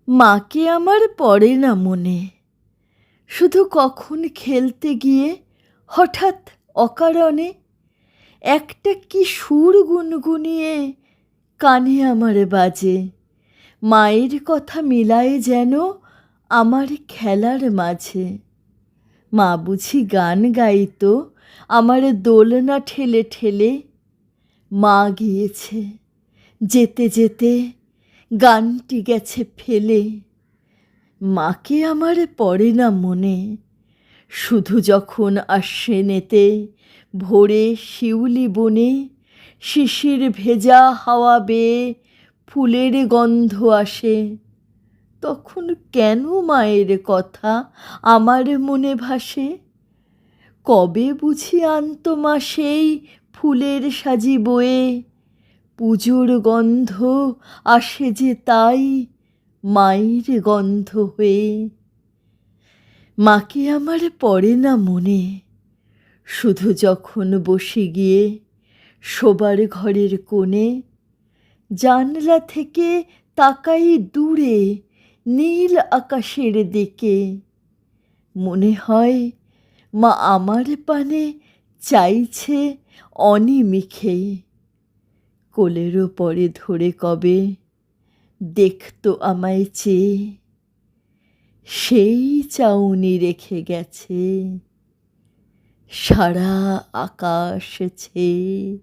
মাকে আমার পড়ে না মনে, শুধু কখন খেলতে গিয়ে হঠাৎ অকারণে একটা কি সুর গুনগুনিয়ে কানে আমার বাজে। মায়ের কথা মিলায় যেন আমার খেলার মাঝে। মা বুঝি গান গাইতো আমার দোলনা ঠেলে ঠেলে। মা গিয়েছে, যেতে যেতে গানটি গেছে ফেলে। মাকে আমার পড়ে না মনে, শুধু যখন আশ্বিনেতে ভোরে শিউলি বনে শিশির ভেজা হাওয়া বেয়ে ফুলের গন্ধ আসে। তখন কেন মায়ের কথা আমার মনে ভাসে? কবে বুঝি আনত মা সেই ফুলের সাজি বয়ে? পুজোর গন্ধ আসে যে তাই মায়ের গন্ধ হয়ে। মাকে আমার পড়ে না মনে, শুধু যখন বসে গিয়ে শোবার ঘরের কোণে জানলা থেকে তাকাই দূরে নীল আকাশের দিকে। মনে হয় মা আমার পানে চাইছে অনিমিষে। কোলের ওপরে ধরে কবে দেখতো আমায় চেয়ে, সেই চাউনি রেখে গেছে সারা আকাশ ছেয়ে।